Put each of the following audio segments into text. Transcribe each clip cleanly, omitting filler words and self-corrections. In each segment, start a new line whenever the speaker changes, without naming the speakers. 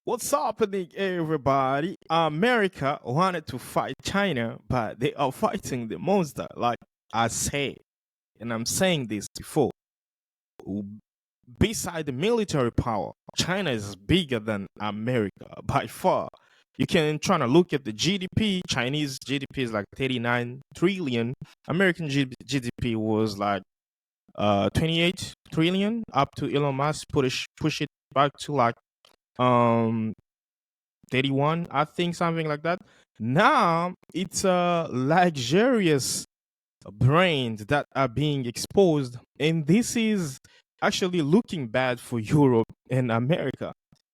What's happening, everybody? America wanted to fight China, but they are fighting the monster. Like I said, and I'm saying this before. Beside the military power, China is bigger than America by far. You can try to look at the GDP. Chinese GDP is like 39 trillion. American GDP was like 28 trillion. Up to Elon Musk push it back to like um 31, I think, something like that. Now it's a luxurious brains that are being exposed, and this is actually looking bad for Europe and America.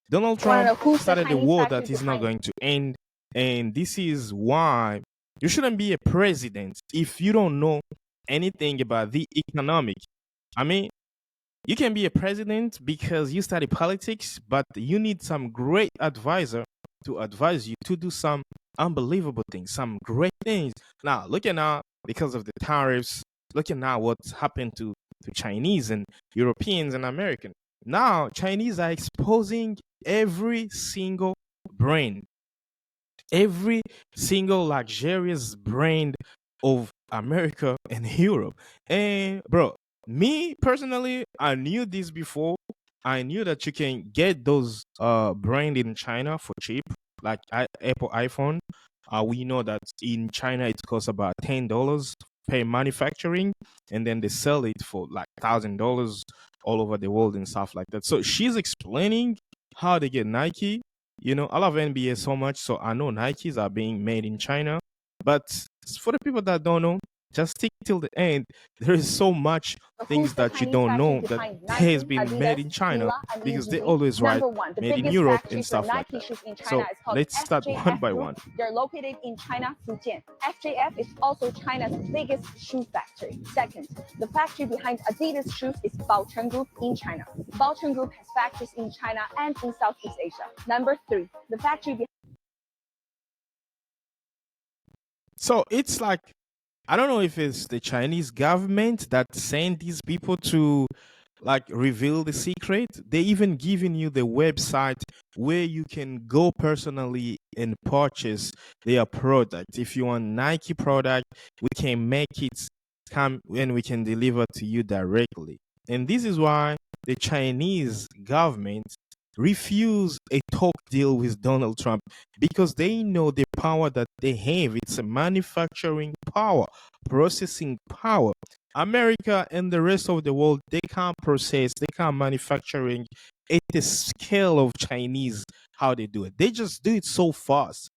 Donald Trump started a war that is not going to end, and this is why you shouldn't be a president if you don't know anything about the economic. I mean, you can be a president because you study politics, but you need some great advisor to advise you to do some unbelievable things, some great things. Now, looking now, because of the tariffs, looking now what's happened to Chinese and Europeans and Americans. Now, Chinese are exposing every single brand, every single luxurious brand of America and Europe. And bro, me personally, I knew this before. I knew that you can get those brand in China for cheap, like Apple iPhone. We know that in China it costs about $10 per manufacturing, and then they sell it for like $1,000 all over the world and stuff like that. So she's explaining how they get Nike. You know, I love NBA so much, so I know Nikes are being made in China. But for the people that don't know, just stick till the end. There is so much things that you don't know that has been made in China because they always write made in Europe and stuff like that. So let's start one by one.
They're located in China, Fujian. FJF is also China's biggest shoe factory. Second, the factory behind Adidas shoes is Baocheng Group in China. Baocheng Group has factories in China and in Southeast Asia. Number three, the factory behind.
So it's like, I don't know if it's the Chinese government that sent these people to like reveal the secret. They even giving you the website where you can go personally and purchase their product. If you want Nike product, we can make it come and we can deliver to you directly. And this is why the Chinese government refuse a talk deal with Donald Trump, because they know the power that they have. It's a manufacturing power, processing power. America and the rest of the world, they can't process, they can't manufacturing at the scale of Chinese, how they do it. They just do it so fast.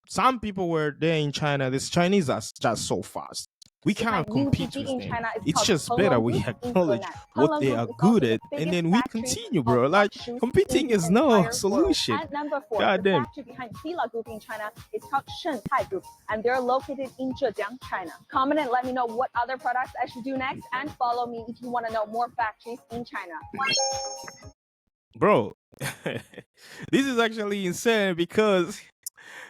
Some people were there in China. This Chinese are just so fast. We can't compete with them. It's just better we acknowledge what they are good at, and then we continue, bro. Like, competing is no solution.
And number four,
God
the
damn.
factory behind Fila Group in China is called Shentai Group, and they're located in Zhejiang, China. Comment and let me know what other products I should do next, and follow me if you want to know more factories in China.
Bro, this is actually insane because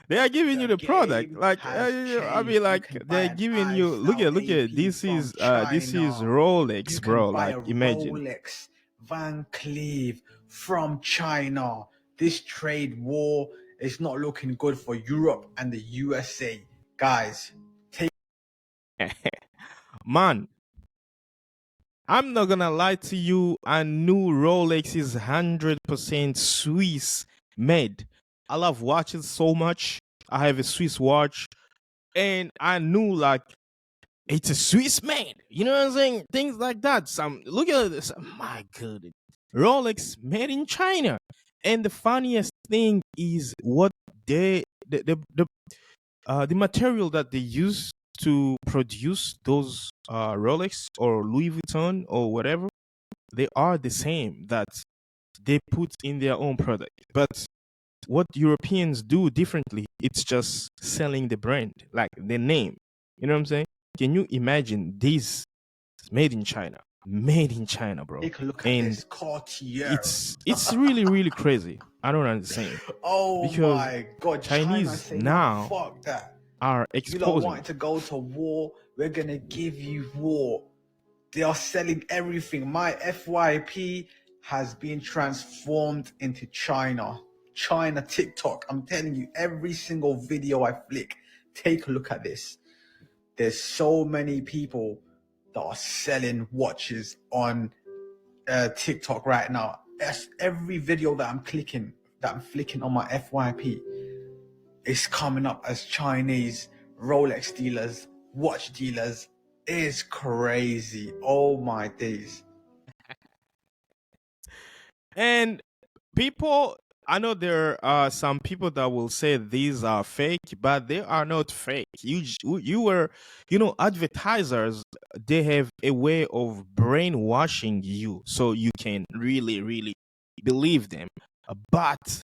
they are giving you the product. Like, I mean, like they're giving you. Look at. This is Rolex, bro. Like, imagine.
Rolex Van Cleef from China. This trade war is not looking good for Europe and the USA, guys.
Man, I'm not gonna lie to you. I knew Rolex is 100% Swiss made. I love watches so much. I have a Swiss watch, and I knew like it's a Swiss made. You know what I'm saying? Things like that. Some look at this. My goodness, Rolex made in China. And the funniest thing is what the material that they use to produce those Rolex or Louis Vuitton or whatever, they are the same that they put in their own product. But what Europeans do differently, it's just selling the brand, like the name. You know what I'm saying? Can you imagine this made in China? Made in China, bro.
Take a look at
And
this Cartier.
it's really crazy. I don't understand.
Oh
Because
my God,
Chinese
China
now
fuck that.
are
You don't
exposing.
want to go to war, we're gonna give you war. They are selling everything. My FYP has been transformed into China. China TikTok. I'm telling you, every single video I flick, take a look at this. There's so many people that are selling watches on TikTok right now. Every video that I'm flicking on my FYP is coming up as Chinese Rolex dealers, watch dealers. It's crazy. Oh my days.
And people, I know there are some people that will say these are fake, but they are not fake. Advertisers, they have a way of brainwashing you so you can really, really believe them. But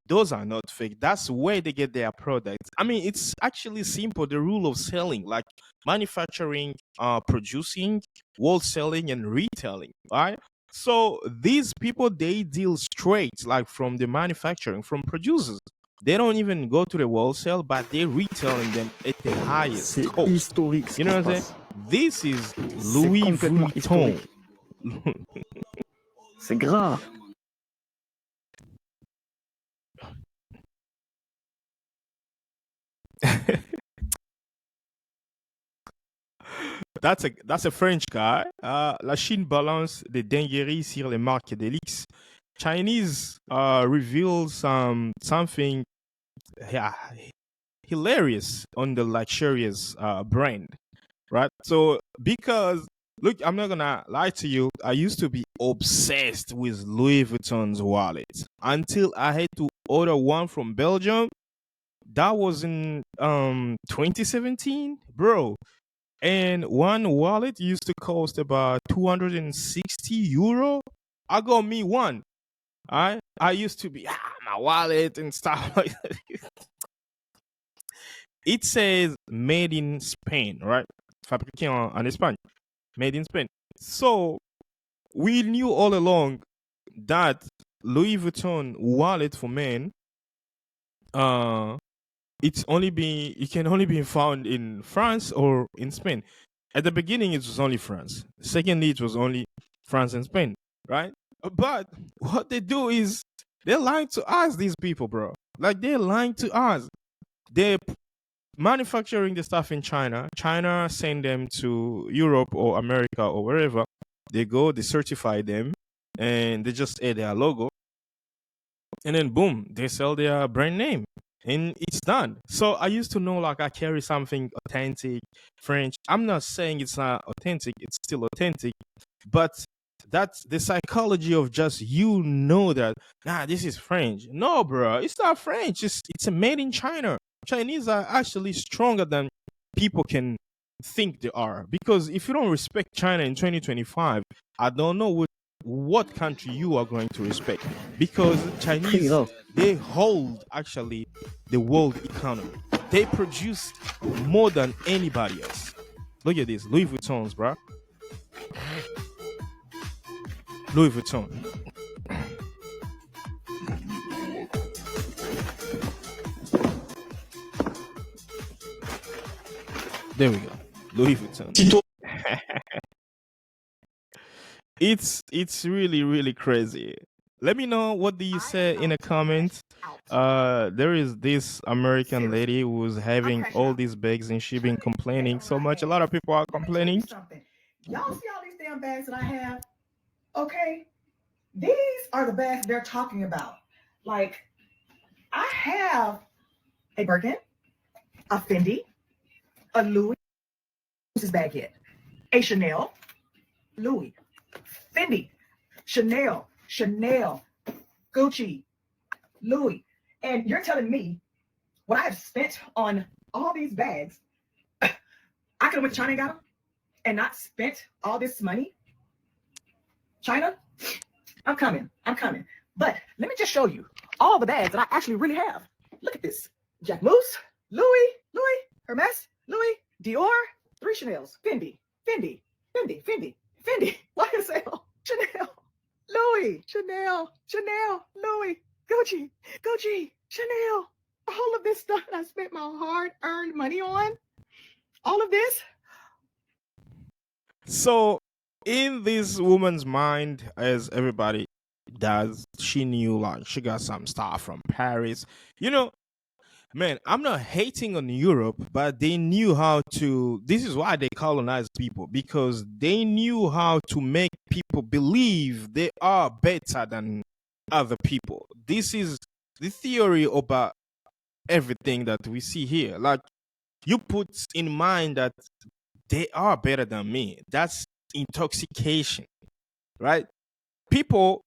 those are not fake. That's where they get their products. I mean, it's actually simple. The rule of selling, like manufacturing, producing, wholesaling, and retailing, right? So these people, they deal straight, like from the manufacturing, from producers. They don't even go to the wholesale, but they're retailing them at the highest
C'est
cost.
historique ce
You
qui
know
se
what I'm saying?
passe.
This is
C'est
Louis
complètement
Vuitton.
historique. C'est grave.
That's a French guy. La Chine balance des dingueries sur les marques de luxe. Chinese reveals something, yeah, hilarious on the luxurious brand, right? So because look, I'm not gonna lie to you. I used to be obsessed with Louis Vuitton's wallet until I had to order one from Belgium. That was in 2017, bro. And one wallet used to cost about 260 euro. I got me one. I used to be my wallet and stuff like that. It says made in Spain, right? Fabriqué en Espagne. Made in Spain. So we knew all along that Louis Vuitton wallet for men, it can only be found in France or in Spain. At the beginning, it was only France. Secondly, it was only France and Spain, right? But what they do is they're lying to us, these people, bro. Like they're lying to us. They're manufacturing the stuff in China. China send them to Europe or America or wherever. They go, they certify them, and they just add their logo. And then boom, they sell their brand name. And it's done. So I used to know like I carry something authentic, French. I'm not saying it's not authentic, it's still authentic. But that's the psychology of just that this is French. No, bro, it's not French. It's a made in China. Chinese are actually stronger than people can think they are. Because if you don't respect China in 2025, I don't know what country you are going to respect. Because
Très
Chinese,
grave.
they hold actually the world economy. They produce more than anybody else. Look at this, Louis Vuittons, bro. Louis Vuitton. There we go. Louis Vuitton. It's really, really crazy. Let me know what do you say in the comments. There is this American lady who's having all these bags and she been complaining so much. A lot of people are complaining.
Something. Y'all see all these damn bags that I have? Okay. These are the bags they're talking about. Like, I have a Birkin, a Fendi, a Louis. Who's this bag yet? A Chanel, Louis, Fendi, Chanel, Gucci, Louis. And you're telling me what I have spent on all these bags, I could have went to China and got them and not spent all this money? China, I'm coming. But let me just show you all the bags that I actually really have. Look at this. Jack Moose, Louis, Hermes, Louis, Dior, 3 Chanels, Fendi. Like I say, Chanel, Louis, Chanel, Louis, Gucci, Chanel. All of this stuff that I spent my hard-earned money on. All of this.
So in this woman's mind, as everybody that she knew like she got some stuff from Paris. You know, man, I'm not hating on Europe, but they knew how to. This is why they colonized people because they knew how to make people believe they are better than other people. This is the theory about everything that we see here. Like you put in mind that they are better than me. That's intoxication, right? People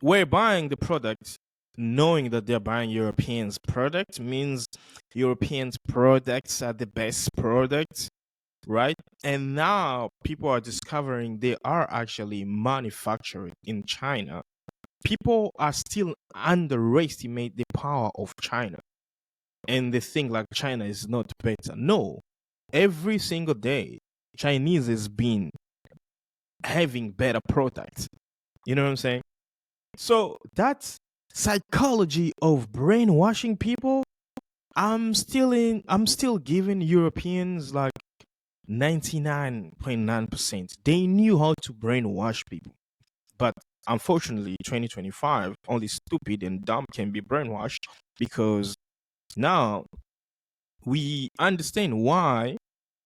were buying the product knowing that they're buying Europeans product means Europeans products are the best products, right? And now people are discovering they are actually manufactured in China. People are still underestimate the power of China and they think like China is not better. No, every single day Chinese has been having better products. You know what I'm saying? So that's psychology of brainwashing people. I'm still giving Europeans like 99.9%. They knew how to brainwash people. But unfortunately, 2025, only stupid and dumb can be brainwashed because now we understand why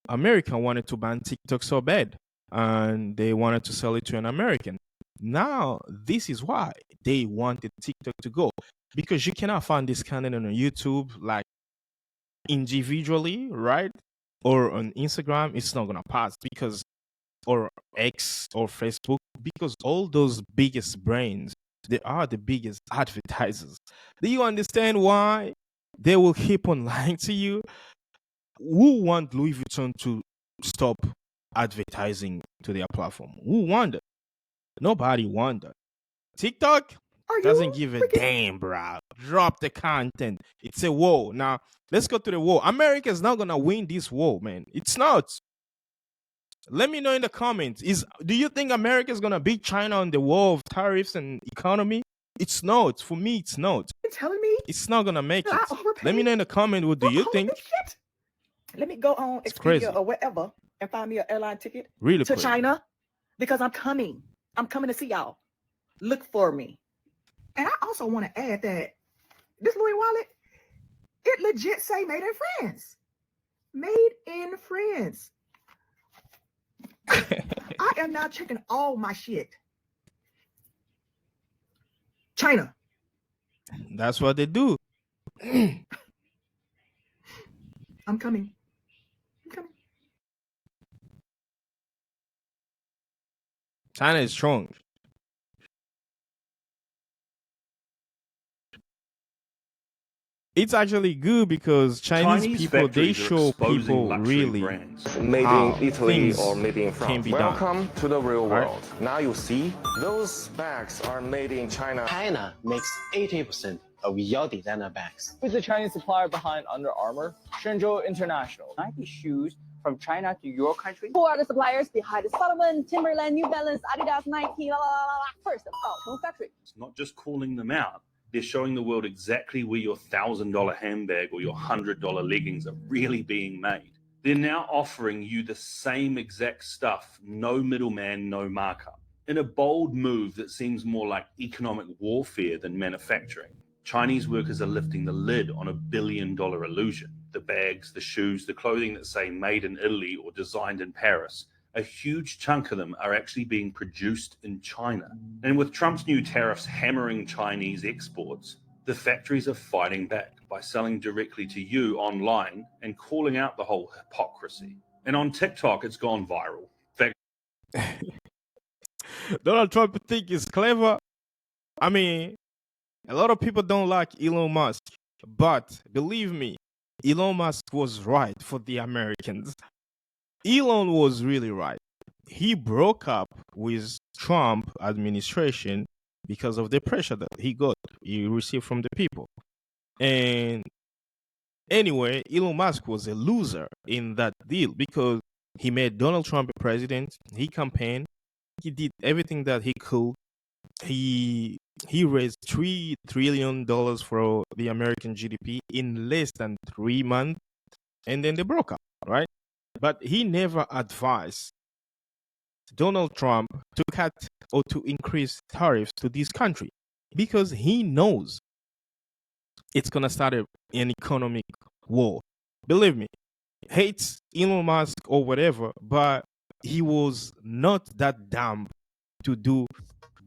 America wanted to ban TikTok so bad and they wanted to sell it to an American. Now, this is why they wanted TikTok to go because you cannot find this content on YouTube like individually, right? Or on Instagram, it's not gonna pass because or X or Facebook because all those biggest brands they are the biggest advertisers. Do you understand why they will keep on lying to you? Who want Louis Vuitton to stop advertising to their platform? Who want it? Nobody want that. TikTok
Are
doesn't
you
give a
freaking
damn, bro. Drop the content. It's a war. Now, let's go to the war. America is not gonna win this war, man. It's not. Let me know in the comments. Do you think America is gonna beat China on the war of tariffs and economy? It's not. For me, it's not.
telling me
It's not gonna make
that
it.
I overpaid
Let me know in the comment. What do
for
you
all
think?
this shit? Let me go on
It's
Expedia
crazy.
or whatever and find me an airline ticket
Really
to
crazy.
China because I'm coming. I'm coming to see y'all. Look for me. And I also want to add that this Louis wallet, it legit say made in France. Made in France. I am now checking all my shit. China.
That's what they do.
I'm coming. I'm coming.
China is strong. It's actually good because Chinese people they
factories are
show
exposing
people
luxury
really
brands.
Made
how
in Italy
things
or made in
can
France.
be done.
Welcome to the real
Right?
world. Now you see, those bags are made in China.
China makes 80% of your designer bags.
Who's the Chinese supplier behind Under Armour? Shenzhou International. Nike shoes from China to your country?
Who are the suppliers behind Salomon, Timberland, New Balance, Adidas, Nike, la la la la? First, the Baocheng factory.
It's not just calling them out. They're showing the world exactly where your $1,000 handbag or your $100 leggings are really being made. They're now offering you the same exact stuff, no middleman, no markup. In a bold move that seems more like economic warfare than manufacturing, Chinese workers are lifting the lid on $1 billion illusion. The bags, the shoes, the clothing that say made in Italy or designed in Paris, a huge chunk of them are actually being produced in China. And with Trump's new tariffs hammering Chinese exports, the factories are fighting back by selling directly to you online and calling out the whole hypocrisy. And on TikTok, it's gone viral.
Donald Trump think is clever. I mean, a lot of people don't like Elon Musk, but believe me, Elon Musk was right for the Americans. Elon was really right. He broke up with Trump administration because of the pressure that he received from the people. And anyway, Elon Musk was a loser in that deal because he made Donald Trump a president. He campaigned. He did everything that he could. He raised $3 trillion for the American GDP in less than 3 months, and then they broke up, right? But he never advised Donald Trump to cut or to increase tariffs to this country because he knows it's gonna start an economic war. Believe me, hates Elon Musk or whatever, but he was not that dumb to do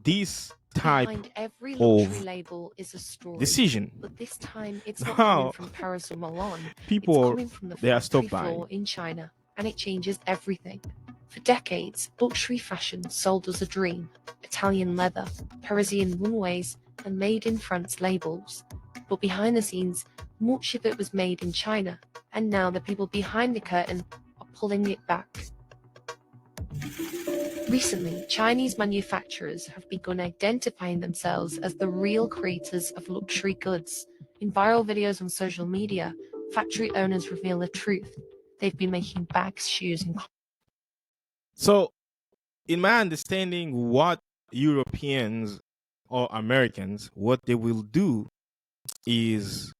this type
Behind every luxury
of
label is a story.
decision.
But this time, it's not
Now,
coming from Paris or Milan.
people
It's coming from the
they are
factory
stopped buying.
floor in China, and it changes everything. For decades, luxury fashion sold us a dream. Italian leather, Parisian runways, and made in France labels. But behind the scenes, much of it was made in China, and now the people behind the curtain are pulling it back. Recently, Chinese manufacturers have begun identifying themselves as the real creators of luxury goods. In viral videos on social media, factory owners reveal the truth. They've been making bags, shoes, and
So, in my understanding, what Europeans or Americans, what they will do is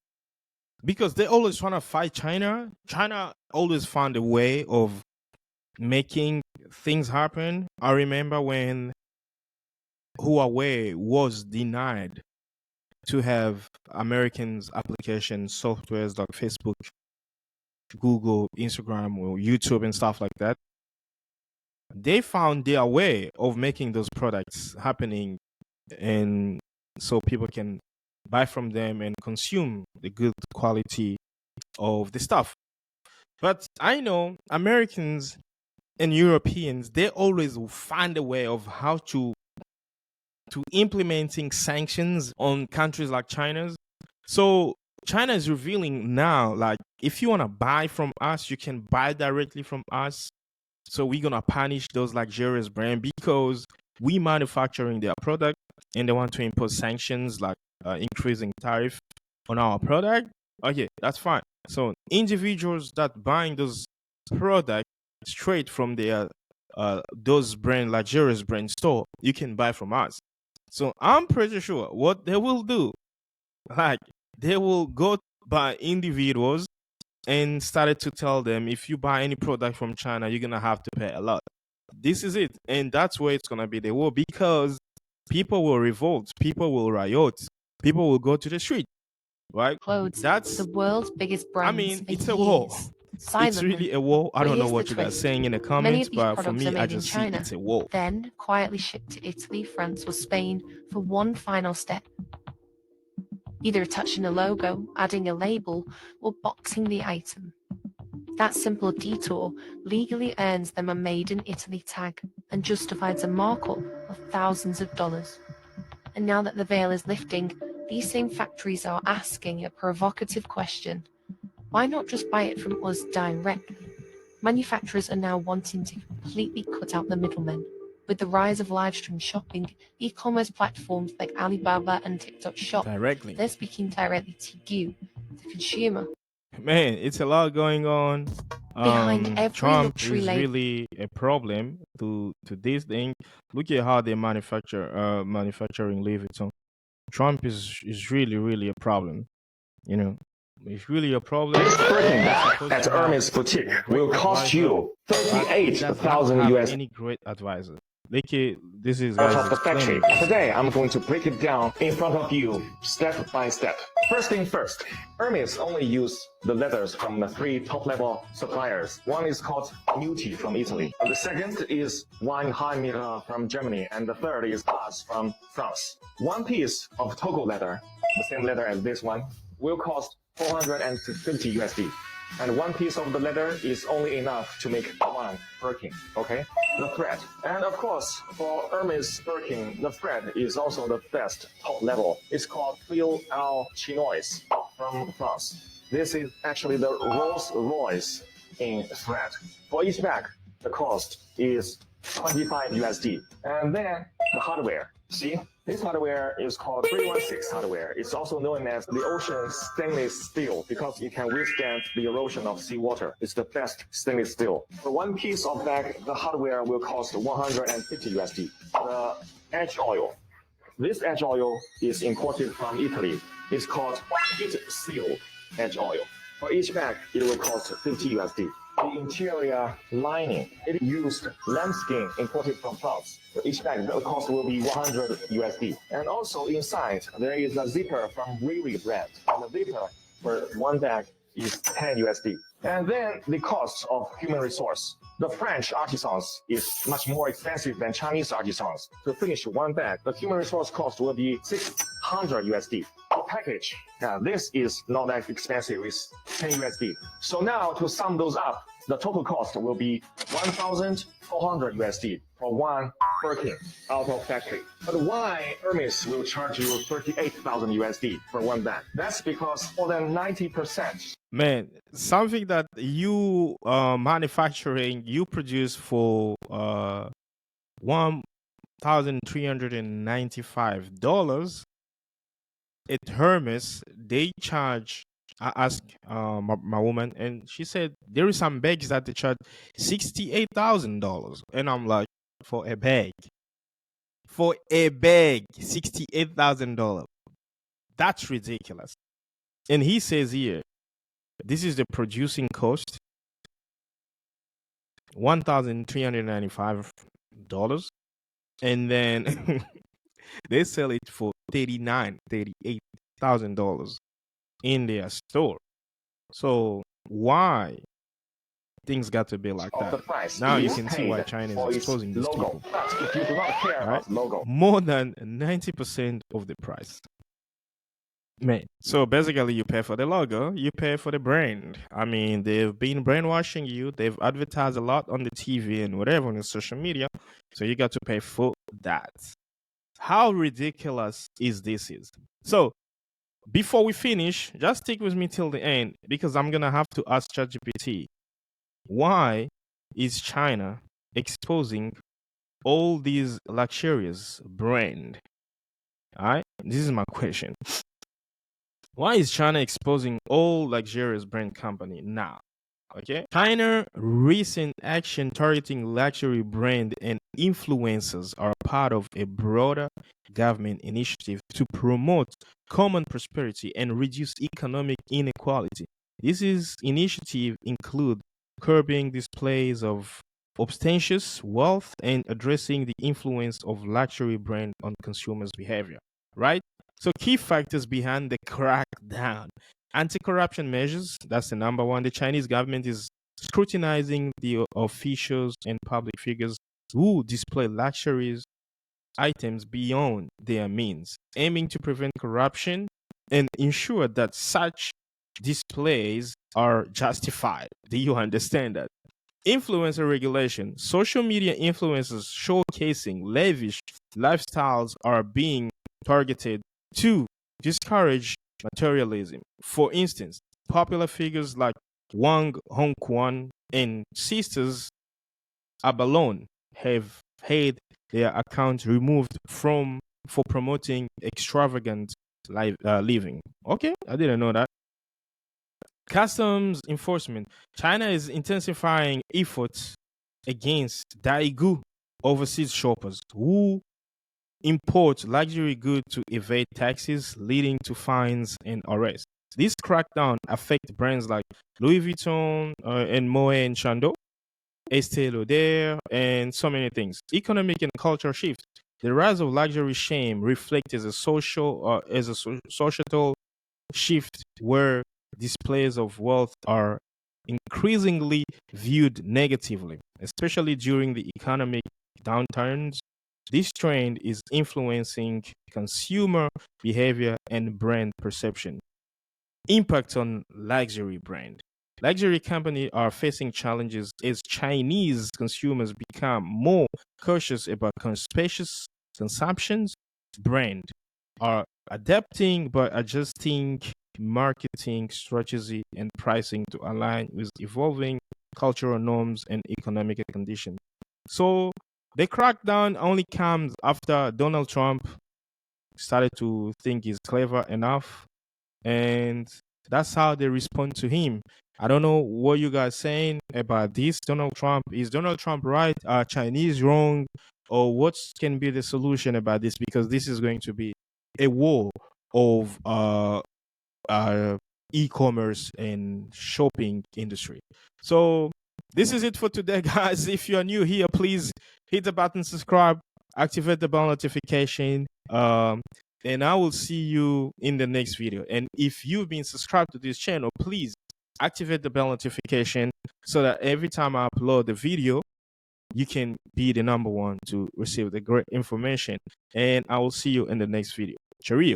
because they always trying to fight China. China always found a way of making things happen. I remember when Huawei was denied to have Americans' application softwares like Facebook, Google, Instagram, or YouTube, and stuff like that. They found their way of making those products happening, and so people can buy from them and consume the good quality of the stuff. But I know Americans and Europeans, they always will find a way of how to implementing sanctions on countries like China's. So China is revealing now, like, if you want to buy from us, you can buy directly from us. So we're gonna punish those luxurious brands because we manufacturing their product and they want to impose sanctions like increasing tariff on our product. Okay, that's fine. So individuals that buying those products straight from their those brand luxurious brand store, you can buy from us. So I'm pretty sure what they will do, like they will go by individuals and started to tell them, if you buy any product from China, you're gonna have to pay a lot. This is it, and that's where it's gonna be the war because people will revolt, people will riot, people will go to the street, right?
clothes.
That's,
The world's biggest brands.
I mean,
for
it's a war.
years.
It's
Silently.
really a war. I
But
don't know
here's
what
the
you guys are
twist.
saying in the
Many
comments,
of these
but for
products
me,
are
I
made in
just see
China,
it's a war.
then quietly shipped to Italy, France, or Spain for one final step. Either attaching a logo, adding a label, or boxing the item. That simple detour legally earns them a Made in Italy tag and justifies a markup of thousands of dollars. And now that the veil is lifting, these same factories are asking a provocative question. Why not just buy it from us directly? Manufacturers are now wanting to completely cut out the middlemen. With the rise of live stream shopping, e-commerce platforms like Alibaba and TikTok Shop,
Directly.
they're speaking directly to you, the consumer.
Man, it's a lot going on.
Behind every
Trump
luxury
is
label.
really a problem to this thing. Look at how they manufacturing Louis Vuitton. Trump is really a problem. You know, it's really a problem.
This Birkin
You're
bag
supposed
at
to have
Hermes Boutique
a great
will cost
advisor,
you
but he does not
38,000
have
US
any great advisor. Like this is
out
guys
of the factory.
explaining.
Today, I'm going to break it down in front of you, step by step. First thing first, Hermes only use the leathers from the 3 top-level suppliers. One is called Muti from Italy. The second is Weinheim from Germany, and the third is Haas from France. One piece of Togo leather, the same leather as this one, will cost 450 USD. And one piece of the leather is only enough to make one Birkin, okay? The thread. And of course, for Hermes Birkin, the thread is also the best top level. It's called Fil Al Chinois from France. This is actually the Rolls Royce in thread. For each bag, the cost is 25 USD. And then the hardware. See, this hardware is called 316 hardware. It's also known as the ocean stainless steel because it can withstand the erosion of seawater. It's the best stainless steel. For one piece of bag, the hardware will cost 150 USD. The edge oil. This edge oil is imported from Italy. It's called heat seal edge oil. For each bag, it will cost 50 USD. the interior lining. It used lamb skin imported from France. Each bag, the cost will be 100 USD. And also inside, there is a zipper from Riri brand. And the zipper for one bag is 10 USD. And then the cost of human resource. The French artisans is much more expensive than Chinese artisans. To finish one bag, the human resource cost will be 600 USD. The package, this is not that expensive, it's 10 USD. So now to sum those up, the total cost will be 1,400 USD for one Birkin out of factory. But why Hermes will charge you 38,000 USD for one bag? That's because more than 90%.
Man, something that you manufacturing, you produce for $1,395. At Hermes, they charge. I asked my woman, and she said there is some bags that they charge $68,000, and I'm like, for a bag, $68,000. That's ridiculous. And he says here, this is the producing cost, $1,395, and then they sell it for $38,000 in their store. So why things got to be like
Of the
that?
price.
Now
It
you
is
can see
paid
why China
for
is
its
exposing these
logo.
people.
But if you do not care
Right?
about logo,
More than 90% of the price. Man, so basically you pay for the logo, you pay for the brand. I mean, they've been brainwashing you, they've advertised a lot on the TV and whatever on the social media, so you got to pay for that. How ridiculous is this is? So before we finish, just stick with me till the end because I'm gonna have to ask ChatGPT, why is China exposing all these luxurious brand? All right, this is my question. Why is China exposing all luxurious brand company now? Okay. China recent action targeting luxury brand and influencers are part of a broader government initiative to promote common prosperity and reduce economic inequality. This is initiative include curbing displays of ostentatious wealth and addressing the influence of luxury brand on consumers' behavior. Right? So key factors behind the crackdown. Anti-corruption measures, that's the number one. The Chinese government is scrutinizing the officials and public figures who display luxuries items beyond their means, aiming to prevent corruption and ensure that such displays are justified. Do you understand that? Influencer regulation. Social media influencers showcasing lavish lifestyles are being targeted to discourage materialism. For instance, popular figures like Wang Hongquan and sisters Abalone have had their accounts removed from for promoting extravagant living. Okay, I didn't know that. Customs enforcement. China is intensifying efforts against Daigou overseas shoppers who import luxury goods to evade taxes, leading to fines and arrests. This crackdown affects brands like Louis Vuitton and Moet and Chandon, Estée Lauder, and so many things. Economic and cultural shift. The rise of luxury shame reflects as a societal shift where displays of wealth are increasingly viewed negatively, especially during the economic downturns. This trend is influencing consumer behavior and brand perception. Impact on luxury brand. Luxury companies are facing challenges as Chinese consumers become more cautious about spacious consumptions. Brand are adapting by adjusting marketing strategy and pricing to align with evolving cultural norms and economic conditions. So the crackdown only comes after Donald Trump started to think he's clever enough, and that's how they respond to him. I don't know what you guys saying about this. Donald Trump, is Donald Trump right? Are Chinese wrong? Or what can be the solution about this? Because this is going to be a war of uh, e-commerce and shopping industry. So this is it for today, guys. If you are new here, please hit the button, subscribe, activate the bell notification. And I will see you in the next video. And if you've been subscribed to this channel, please activate the bell notification so that every time I upload the video, you can be the number one to receive the great information. And I will see you in the next video. Cheerio.